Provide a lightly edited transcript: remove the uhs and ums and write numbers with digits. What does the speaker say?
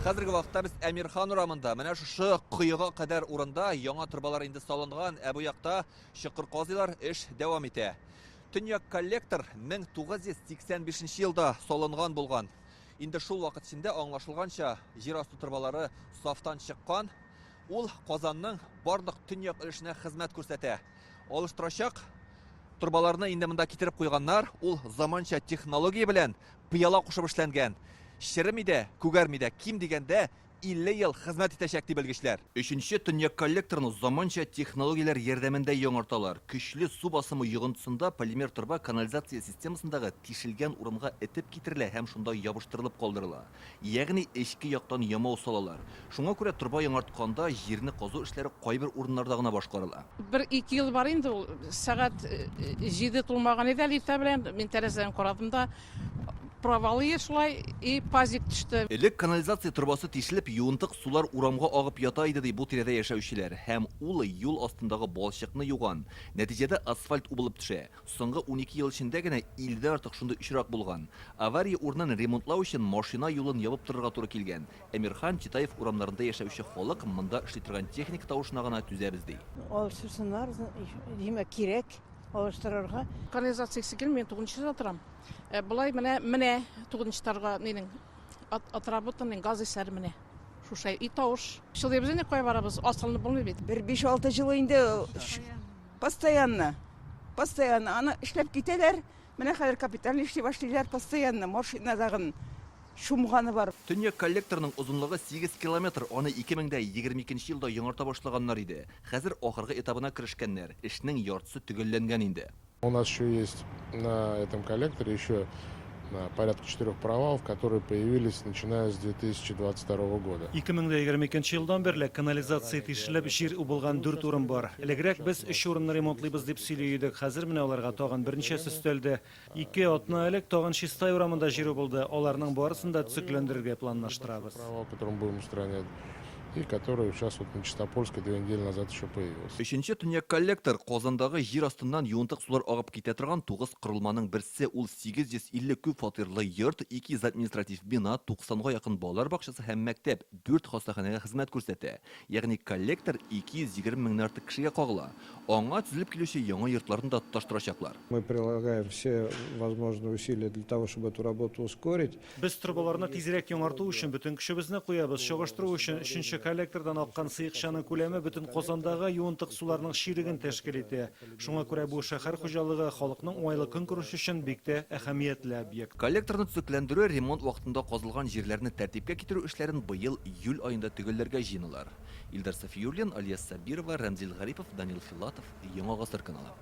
Хәзерге вакытта без Әмирхан урамында, менә шушы кыйга кадәр урында яңа трубалар инде салынган, ә бу якта чокыр казыйлар эш дәвам итә. Төньяк коллектор 1985 елда салынган булган. Инде шул вакыт içinde аңлашылганча, җир асты трубалары сафтан чыккан. Ул Казанның барлык төньяк өлешенә хезмәт күрсәтә. Алыштырачак трубаларны инде монда китереп куйганнар, ул заманча технология белән пыяла кушып эшләнгән. Шереми дә, күгәрми дә, ким дигәндә 50 ел хезмәт итәчәк ди белгечләр. Өченче төньяк коллекторны заманча технологияләр ярдәмендә яңарталар. Көчле су басымы йогынтысында полимер труба канализация системасындагы тишелгән урынга этеп китерелә һәм шунда ябыштырылып калдырыла. Ягъни эчке яктан ямау салалар. Шуңа күрә труба яңартканда җирне казу эшләре кайбер урыннарда гына башкарыла. 1-2 ел бар инде ул. Сәгать 7 тулмаган иде лифта белән мин тәрәзәдән карадым да провалы шулай и пазик төште. Элек канализация трубасы тишелеп, юынтык сулар урамга агып ята иде ди бу тирәдә яшәүчеләр. Һәм ул юл астындагы балчыкны юган. Нәтиҗәдә асфальт убылып төшә. Соңгы 12 ел эчендә генә 50дән артык шундый очрак булган. Авария урынын ремонтлау өчен машина юлын ябып торырга туры килгән. Әмирхан, Читаев урамнарында яшәүче халык монда эшли торган техник тавышына гына түзәбез ди. Алыштырсыннар, димә кирәк алыштырырга. Канализациясы килми, мен 9-нчы торам. Булай менә 9-нчы тарга нинең отработанның газ исәр менә. Шушай и тавыш. Шулай без инде кай барабыз, асылны булмый бит. 5-6 жыл инде постоянно аны эшләп китәләр. Менә хәзер капиталь эшли башлыйлар постоянно, машинадагы шумганы бар. Төньяк коллекторның узынлыгы 8 километр, аны 2022 елда яңарта башлаганнар иде. Хәзер ахыргы этабына керешкәннәр. Эшнең яртысы төгәлләнгән инде. У нас еще есть на этом коллекторе еще порядка 4 провалов, которые появились начиная с 2022 года. 2022 елдан берле канализация тишелеп җир убылган 4 урын бар. Элегрәк без 3 урынны ремонтлыйбыз дип сөйләйдек. Хәзер менә аларга тагын берничәсе өстәлде. 2 атна элек тагын Чистай урамында җир убылды. Аларның барысын да төзекләндерергә планлаштырабыз. Провал, который мы будем устранять, и который сейчас вот на Чистопольской 2 недели назад еще появился. Өченче төньяк коллектор Казандагы җир астыннан юынтык сулар агып китә торган 9 корылманың берсе, ул 850 күп фатирлы йорт, 200 административ бина, 90га якын балалар бакчасы һәм мәктәп, 4 хастаханәгә хезмәт күрсәтә. Ягъни коллектор 220 меңнән артык кешегә кагыла. Аңа төзелеп килүче яңа йортларны да тоташтырачаклар. Мы прилагаем все возможные усилия для того, чтобы эту работу ускорить. Без трубаларны тизрәк яңарту өчен бөтен көчебезне куябыз. Чагыштыру өчен 3нче коллектордан аккан сыйкчаның күләме бөтен Казандагы юынтык суларның ширеген тәшкил итә. Шуңа күрә бу шәһәр хуҗалыгы халыкның уңайлы көнкүреше өчен бик тә әһәмиятле объект. Коллекторны төзекләндерү, ремонт вакытында казылган җирләрне тәртипкә китерү эшләрен быел июль айында төгәлләргә җыеналар. Илдар Сафиуллин, Алия Сабирова, Рамзил Гарипов, Данил Филатов, Яңа Гасыр каналы.